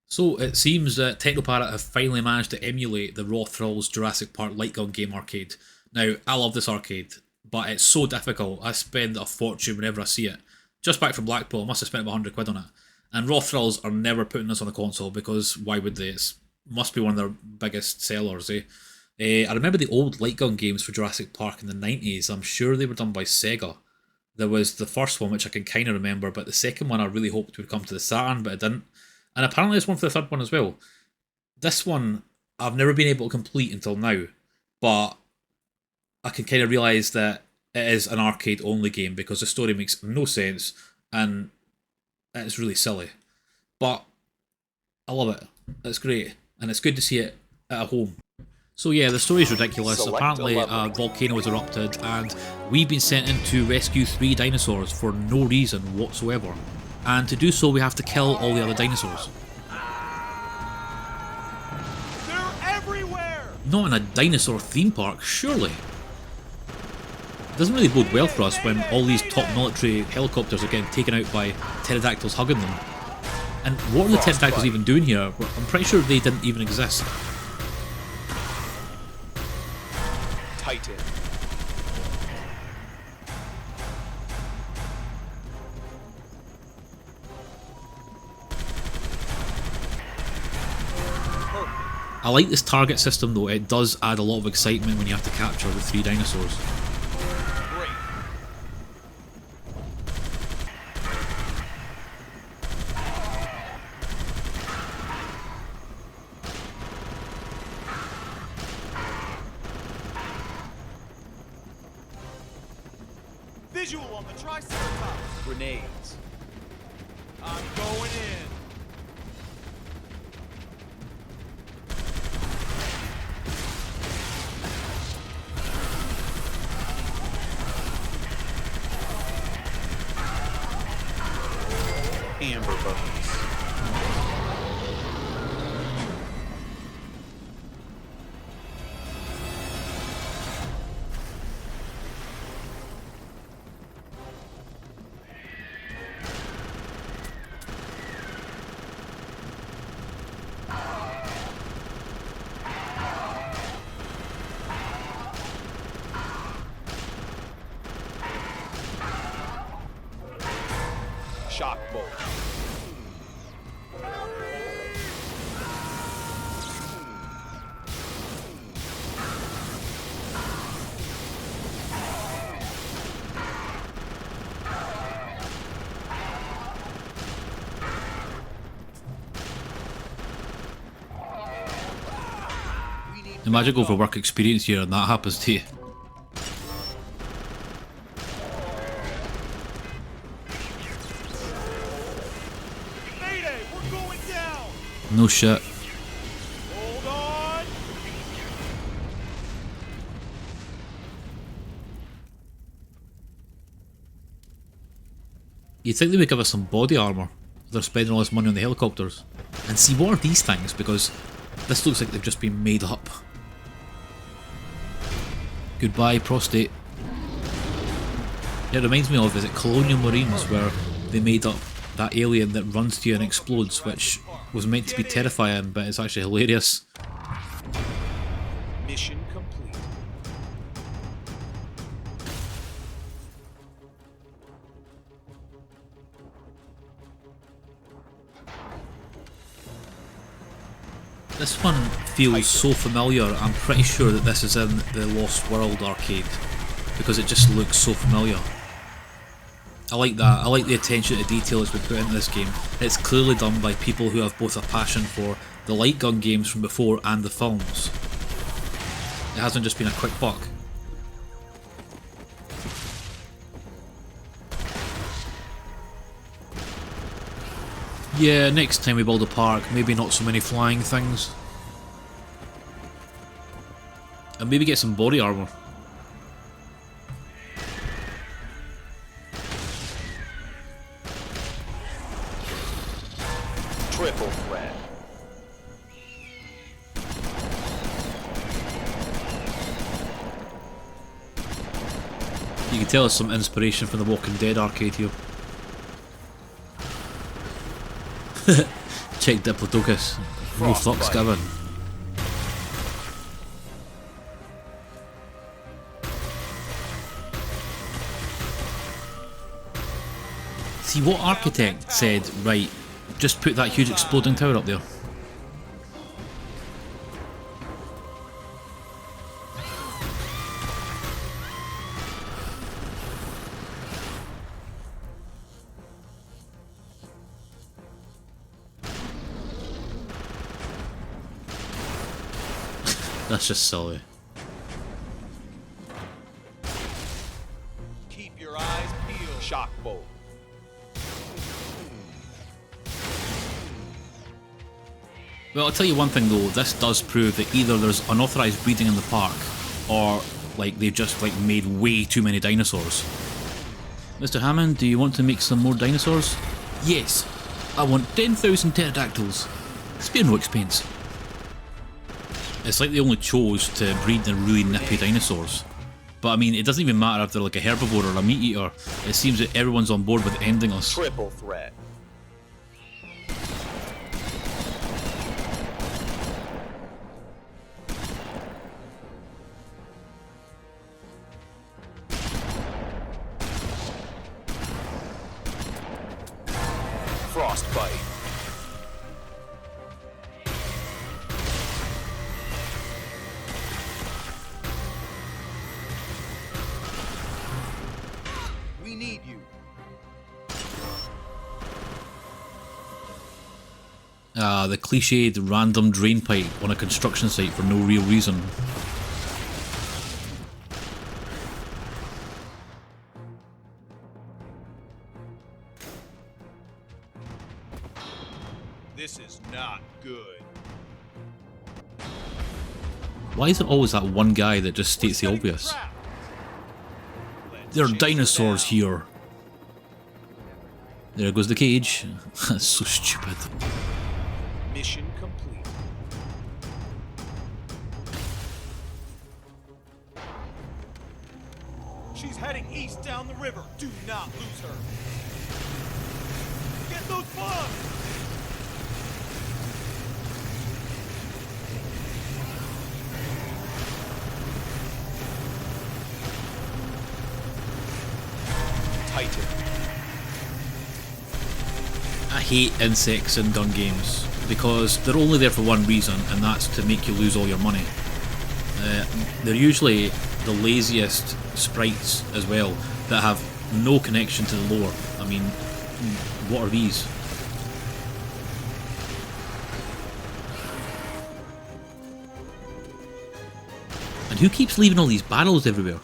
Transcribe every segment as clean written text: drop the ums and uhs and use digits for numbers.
So it seems that Technoparrot have finally managed to emulate the Raw Thrills Jurassic Park light gun game arcade. Now, I love this arcade, but it's so difficult. I spend a fortune whenever I see it. Just back from Blackpool, I must have spent about 100 quid on it. And Raw Thrills are never putting this on a console because why would they? It must be one of their biggest sellers, eh? I remember the old light gun games for Jurassic Park in the 90s. I'm sure they were done by Sega. There was the first one, which I can kind of remember, but the second one I really hoped would come to the Saturn, but it didn't. And apparently there's one for the third one as well. This one I've never been able to complete until now, but I can kind of realise that it is an arcade only game because the story makes no sense and it's really silly. But I love it. It's great. And it's good to see it at a home. So yeah, the story's ridiculous. Apparently a volcano has erupted and we've been sent in to rescue 3 dinosaurs for no reason whatsoever. And to do so we have to kill all the other dinosaurs. They're everywhere! Not in a dinosaur theme park, surely. It doesn't really bode well for us when all these top military helicopters are getting taken out by pterodactyls hugging them. And what are the pterodactyls even doing here? I'm pretty sure they didn't even exist. Titan. I like this target system though, it does add a lot of excitement when you have to capture the 3 dinosaurs. Great. Visual on the Triceratops. Grenades. I'm going in. Amber Bones. Shock bolt. Imagine going for work experience here and that happens to you. Mayday, we're going down. No shit. Hold on. You'd think they would give us some body armour. They're spending all this money on the helicopters. And see, what are these things? Because this looks like they've just been made up. Goodbye, prostate. It reminds me of, is it Colonial Marines, where they made up that alien that runs to you and explodes, which was meant to be terrifying, but it's actually hilarious. Mission complete. This one feels so familiar. I'm pretty sure that this is in the Lost World arcade because it just looks so familiar. I like that. I like the attention to detail that's been put into this game. It's clearly done by people who have both a passion for the light gun games from before and the films. It hasn't just been a quick buck. Yeah, next time we build a park, maybe not so many flying things. And maybe get some body armour. Triple threat. You can tell us some inspiration from the Walking Dead arcade here. Check Diplodocus. No fucks given. See, what architect said, right, just put that huge exploding tower up there? That's just silly. Keep your eyes peeled. Shock bolt. Well, I'll tell you one thing though, this does prove that either there's unauthorized breeding in the park, or like they've just like made way too many dinosaurs. Mr. Hammond, do you want to make some more dinosaurs? Yes, I want 10,000 pterodactyls. Spare no expense. It's like they only chose to breed the really nippy dinosaurs. But I mean, it doesn't even matter if they're like a herbivore or a meat eater. It seems that everyone's on board with ending us. Triple threat. Frostbite. We need you. The cliched random drain pipe on a construction site for no real reason. This is not good. Why is it always that one guy that just states the obvious? There are dinosaurs here. There goes the cage. That's so stupid. Mission complete. She's heading east down the river. Do not lose her. Get those bombs! Titan. I hate insects in gun games because they're only there for one reason, and that's to make you lose all your money. They're usually the laziest sprites as well that have no connection to the lore. I mean, what are these? And who keeps leaving all these barrels everywhere?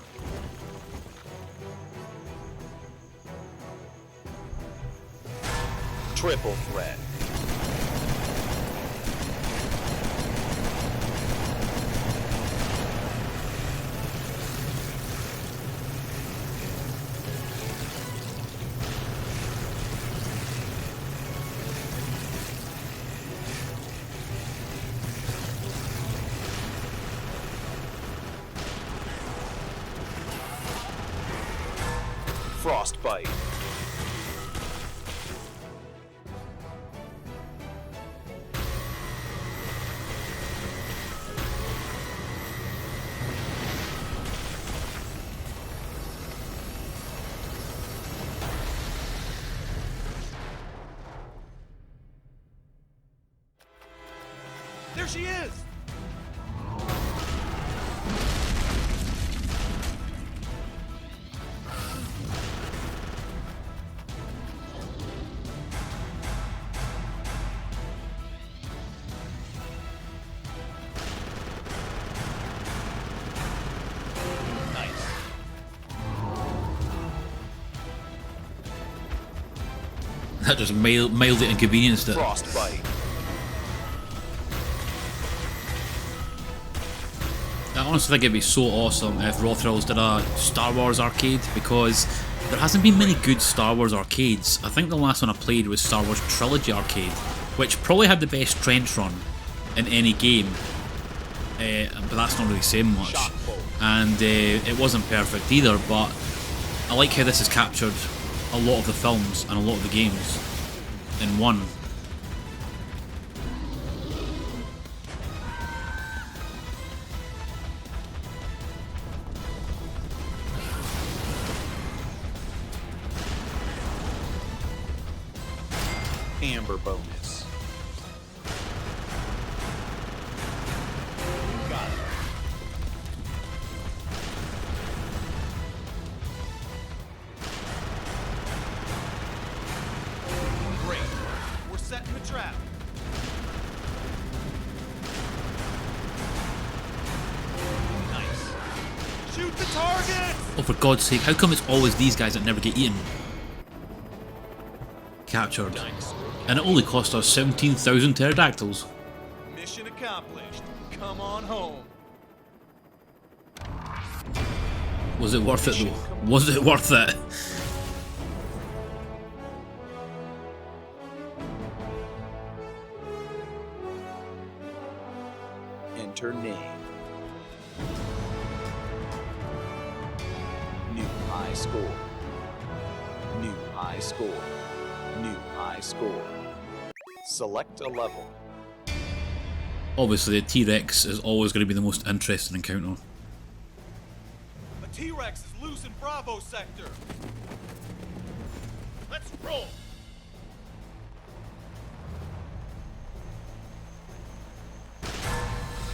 Triple threat. Frostbite. There she is! Nice. That just mildly inconvenienced it. Frostbite. I honestly think it'd be so awesome if Raw Thrills did a Star Wars arcade, because there hasn't been many good Star Wars arcades. I think the last one I played was Star Wars Trilogy Arcade, which probably had the best trench run in any game, but that's not really saying much. And it wasn't perfect either, but I like how this has captured a lot of the films and a lot of the games in one. Amber bonus. Got it. Great. We're setting the trap. Nice. Shoot the target! Oh, for God's sake, how come it's always these guys that never get eaten? Captured. Nice. And it only cost us 17,000 pterodactyls. Mission accomplished. Come on home. Was it worth it though? Was it worth it? Enter name. New high score. New high score. New high score. Select a level. Obviously, the T-Rex is always going to be the most interesting encounter. A T-Rex is loose in Bravo sector. Let's roll.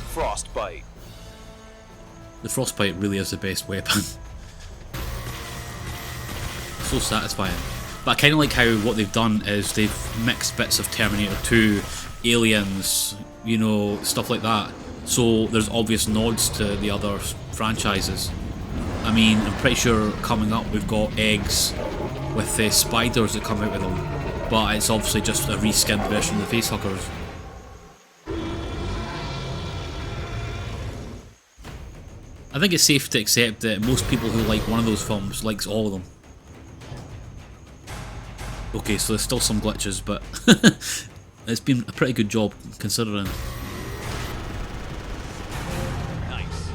Frostbite. The frostbite really is the best weapon. So satisfying. But I kind of like how what they've done is they've mixed bits of Terminator 2, Aliens, you know, stuff like that. So there's obvious nods to the other franchises. I mean, I'm pretty sure coming up we've got eggs with the spiders that come out of them. But it's obviously just a reskinned version of the facehuggers. I think it's safe to accept that most people who like one of those films likes all of them. Okay, so there's still some glitches, but it's been a pretty good job considering. Nice.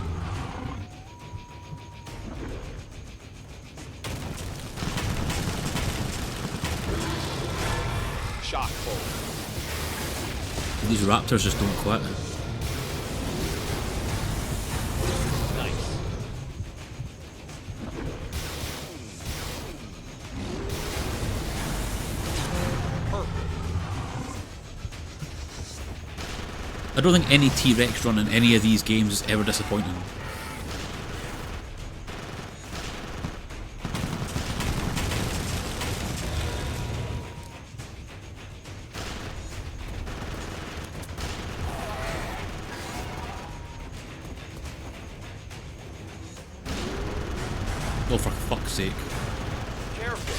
Shock pull. These raptors just don't quit. Nice. I don't think any T-Rex run in any of these games is ever disappointing. Oh, for fuck's sake. Careful.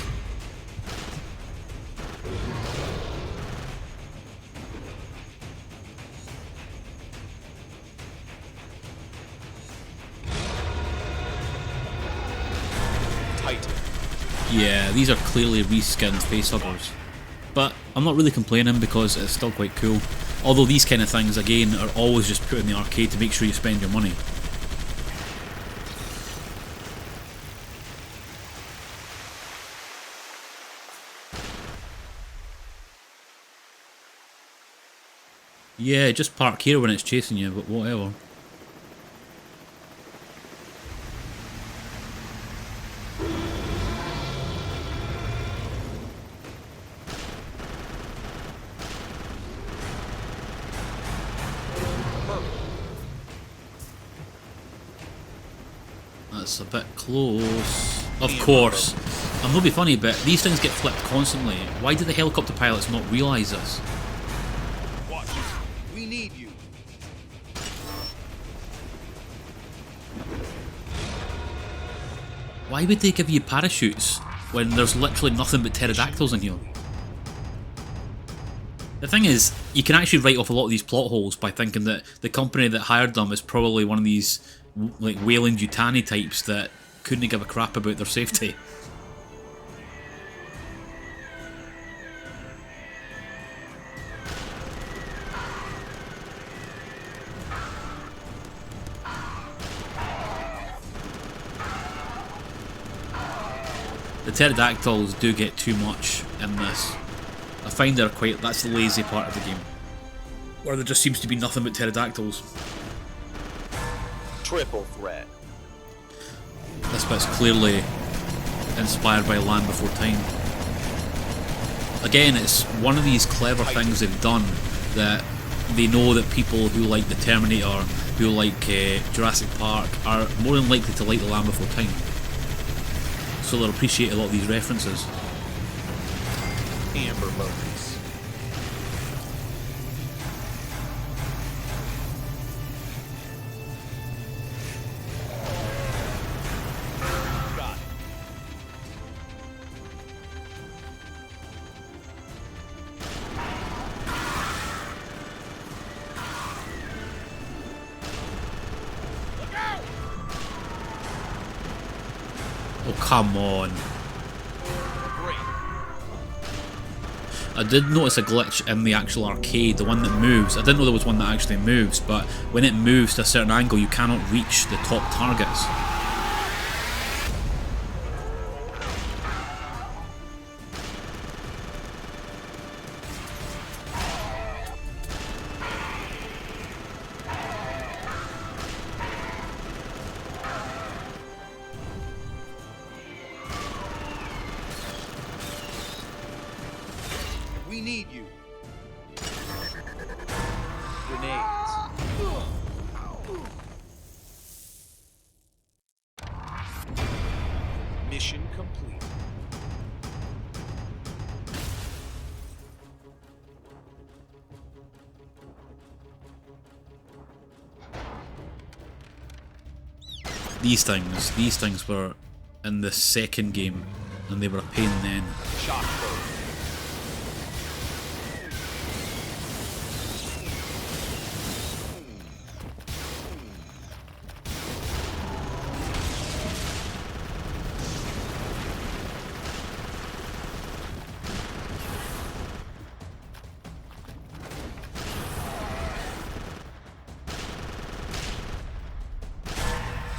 Tight. Yeah, these are clearly reskinned facehuggers. But I'm not really complaining because it's still quite cool. Although these kind of things, again, are always just put in the arcade to make sure you spend your money. Yeah, just park here when it's chasing you, but whatever. That's a bit close. Of course. I'm not be funny, but these things get flipped constantly. Why do the helicopter pilots not realise this? Watch. We need you. Why would they give you parachutes when there's literally nothing but pterodactyls in here? The thing is, you can actually write off a lot of these plot holes by thinking that the company that hired them is probably one of these like Wayland Yutani types that couldn't give a crap about their safety. The pterodactyls do get too much in this. I find that's the lazy part of the game, where there just seems to be nothing but pterodactyls. Triple threat. This bit's clearly inspired by Land Before Time. Again, it's one of these clever things they've done that they know that people who like the Terminator, who like Jurassic Park, are more than likely to like The Land Before Time. So they'll appreciate a lot of these references. Amber bonus. Got it. Oh, come on. Great. I did notice a glitch in the actual arcade, the one that moves. I didn't know there was one that actually moves, but when it moves to a certain angle, you cannot reach the top targets. We need you. Grenades. Mission complete. These things were in the second game, and they were a pain then. Shock probe.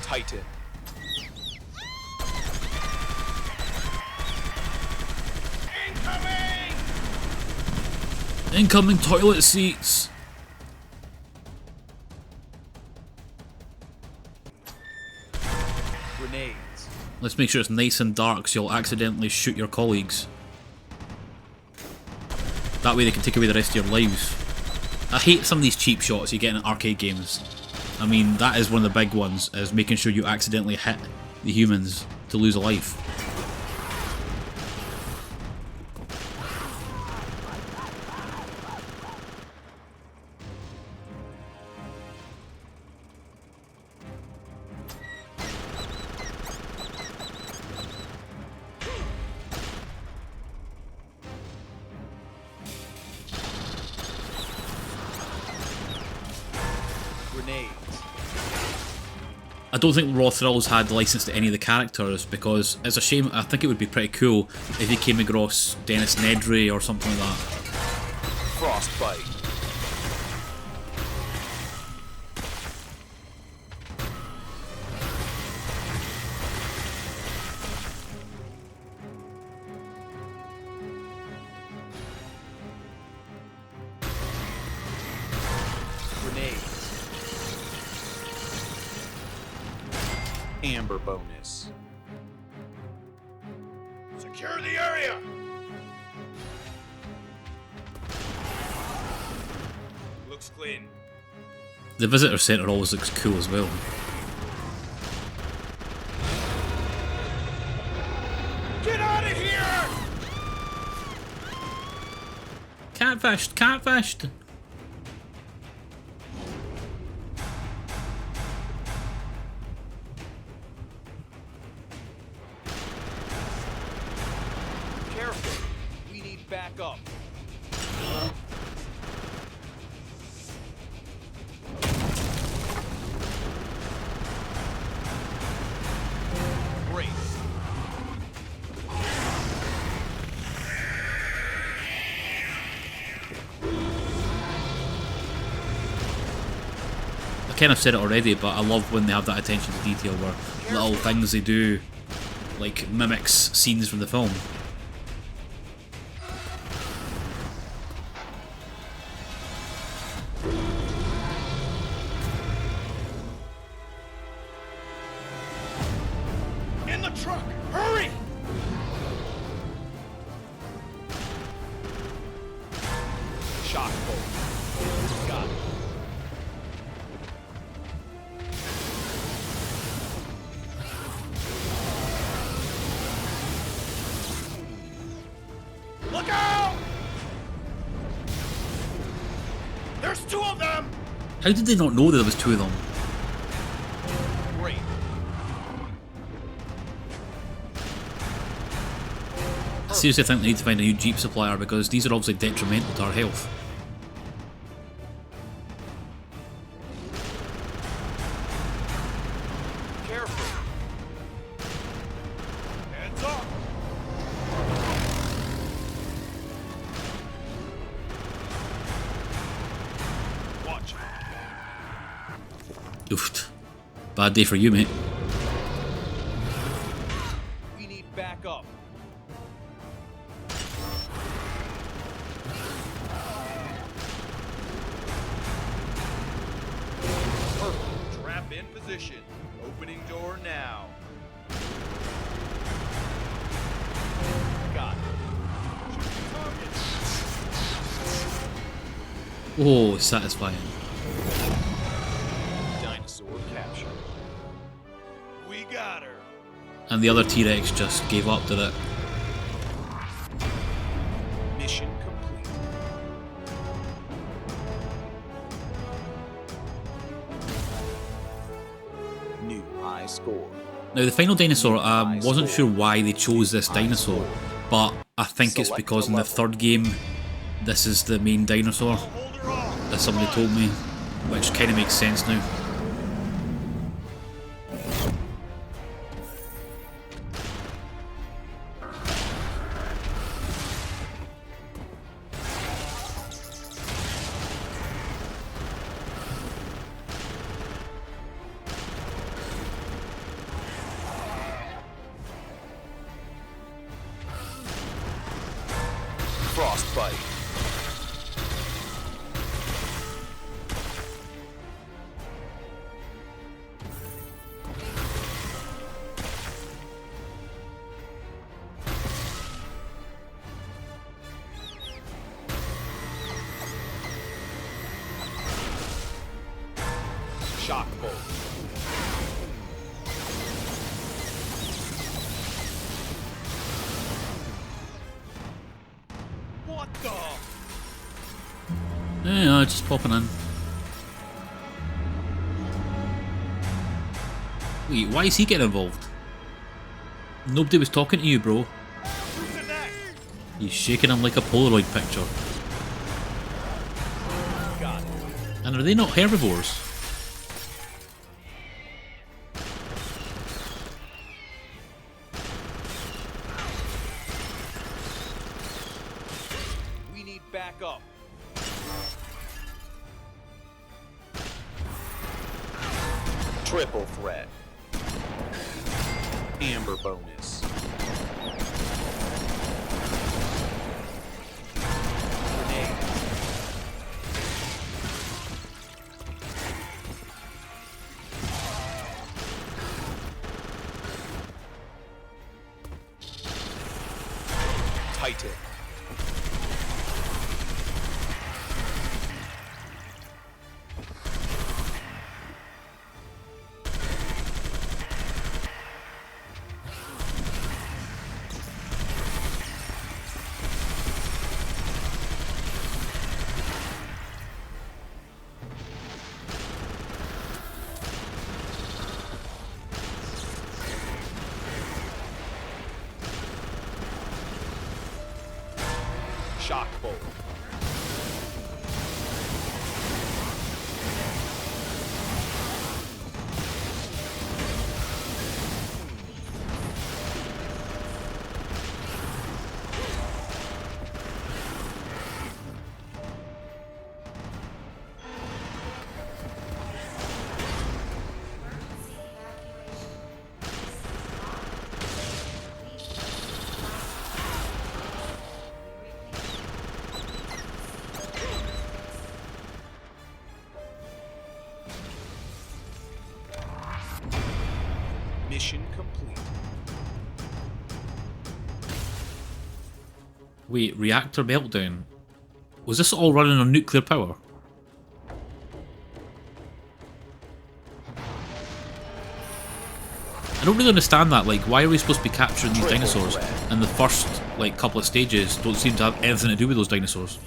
Titan. Incoming toilet seats! Grenades. Let's make sure it's nice and dark so you'll accidentally shoot your colleagues. That way they can take away the rest of your lives. I hate some of these cheap shots you get in arcade games. I mean, that is one of the big ones, is making sure you accidentally hit the humans to lose a life. Grenades. I don't think Raw Thrills had license to any of the characters because it's a shame. I think it would be pretty cool if he came across Dennis Nedry or something like that. Frostbite. Grenades. Amber bonus. Secure the area! Looks clean. The visitor center always looks cool as well. Get out of here! Catfished! Catfished! Careful. We need backup. Great. I kind of said it already, but I love when they have that attention to detail where little things they do, like, mimics scenes from the film. In the truck! Hurry! There's two of them! How did they not know that there was two of them? Great. I seriously think they need to find a new Jeep supplier because these are obviously detrimental to our health. Careful. Hands up! Watch. Oof. Bad day for you, mate. We need backup. Perfect. Trap in position. Opening door now. Got it. Shooting target. Oh, satisfying. Dinosaur capture. We got her. And the other T-Rex just gave up, did it? Mission complete. New high score. Now the final dinosaur, I wasn't sure why they chose this dinosaur, but I think it's because in the third game, this is the main dinosaur, Hold her off. as somebody told me, which kind of makes sense now. Frostbite. Shock bolt. What the? Yeah, just popping in. Wait, why is he getting involved? Nobody was talking to you, bro. Who's the next? He's shaking him like a Polaroid picture. Got it. And are they not herbivores? We need backup. Triple threat. Amber bonus. Grenade. Titan. Shock bolt. Mission complete. Wait, reactor meltdown? Was this all running on nuclear power? I don't really understand that, like, why are we supposed to be capturing these dinosaurs and the first, like, couple of stages don't seem to have anything to do with those dinosaurs?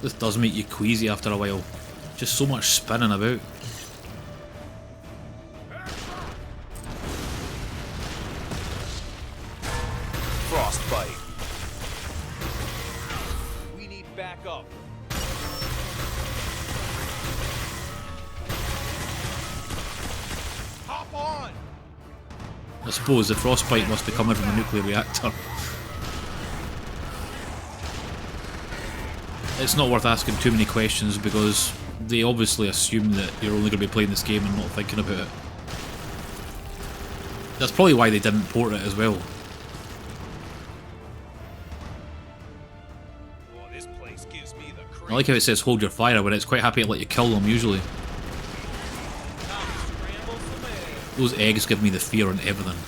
This does make you queasy after a while. Just so much spinning about. Frostbite. We need backup. Hop on! I suppose the frostbite must be coming from a nuclear reactor. It's not worth asking too many questions because they obviously assume that you're only going to be playing this game and not thinking about it. That's probably why they didn't port it as well. Oh, this place gives me the I like how it says hold your fire when it's quite happy to let you kill them usually. Scramble some eggs. Those eggs give me the fear and everything.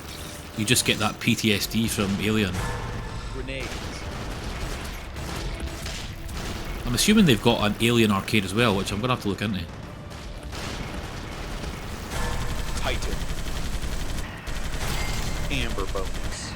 You just get that PTSD from Alien. Grenades. I'm assuming they've got an Alien arcade as well, which I'm going to have to look into. Titan. Amber bonus.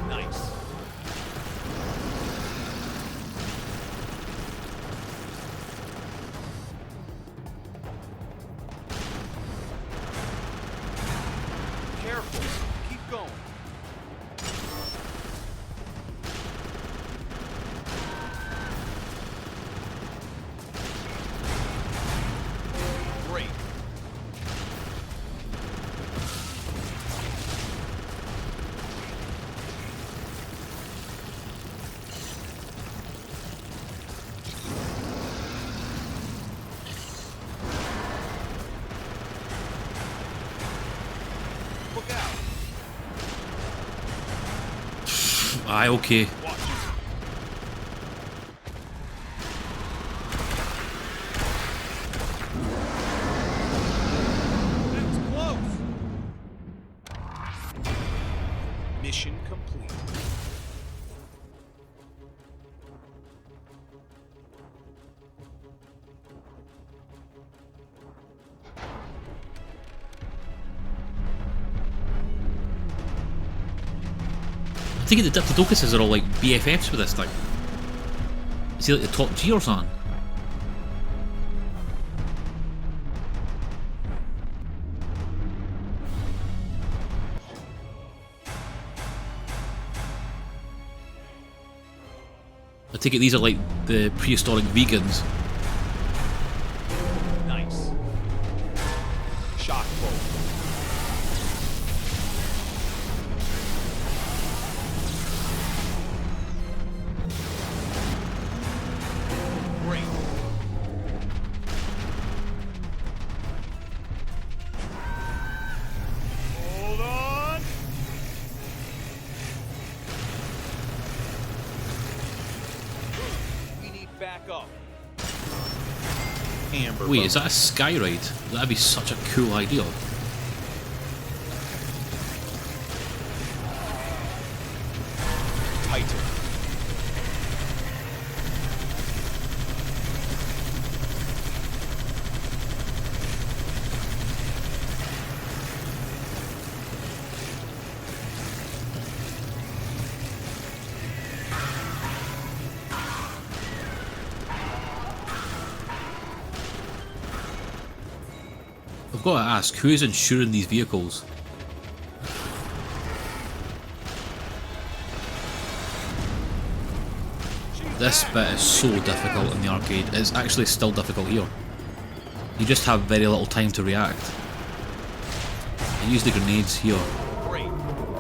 Nice. Careful. Keep going. Great. Look out. Aye, okay. Watch it. That's close. Mission complete. I think the Diplodocuses are all like BFFs with this thing. Is he like the top G or something? I take it these are like the prehistoric vegans. Nice. Shock bolt. Great. Hold on. We need backup. Amber Wait, bonus. is that a sky ride? That'd be such a cool idea. Titan. I've got to ask, who is insuring these vehicles? This bit is so difficult in the arcade. It's actually still difficult here. You just have very little time to react. I use the grenades here, Great.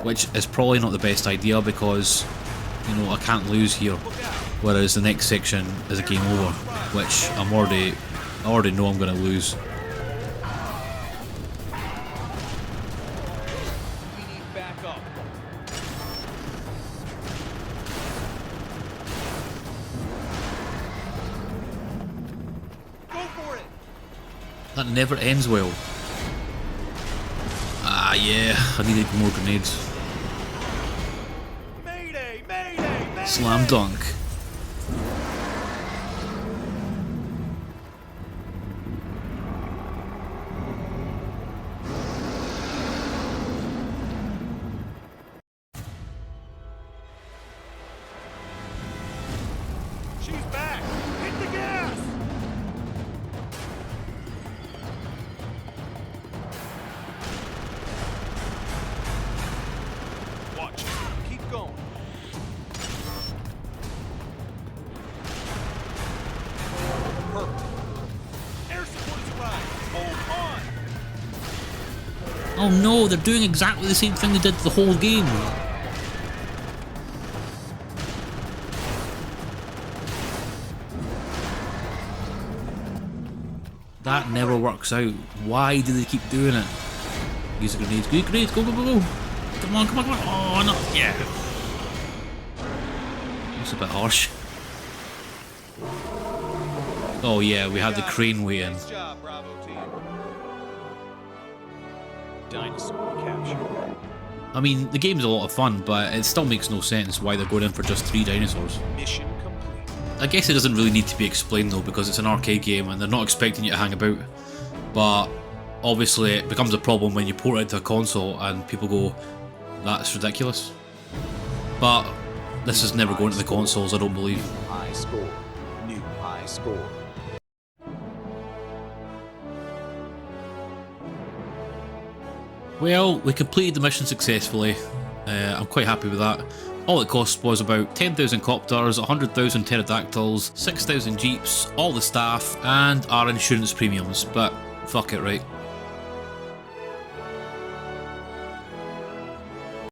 which is probably not the best idea because, you know, I can't lose here. Whereas the next section is a game over, which I already know I'm going to lose. We need backup. That never ends well. Ah, yeah, I needed more grenades. Mayday! Mayday! Mayday! Slam dunk. She's back! Hit the gas! Watch it. Keep going. Perfect. Air support's arrived. Hold on! Oh no, they're doing exactly the same thing they did the whole game. That never works out. Why do they keep doing it? Use the grenades. Good grenades. Go, go, go, go. Come on, come on, come on. Oh, no. Yeah. That's a bit harsh. Oh, yeah, we had the crane way in. Nice job, Bravo team. Dinosaur capture. I mean, the game's a lot of fun, but it still makes no sense why they're going in for just 3 dinosaurs. Mission complete. I guess it doesn't really need to be explained though, because it's an arcade game and they're not expecting you to hang about. But obviously it becomes a problem when you port it to a console and people go, that's ridiculous. But this is never going to the consoles, I don't believe. High score. New high score. Well, we completed the mission successfully. I'm quite happy with that. All it cost was about 10,000 copters, 100,000 pterodactyls, 6,000 jeeps, all the staff, and our insurance premiums, but fuck it, right?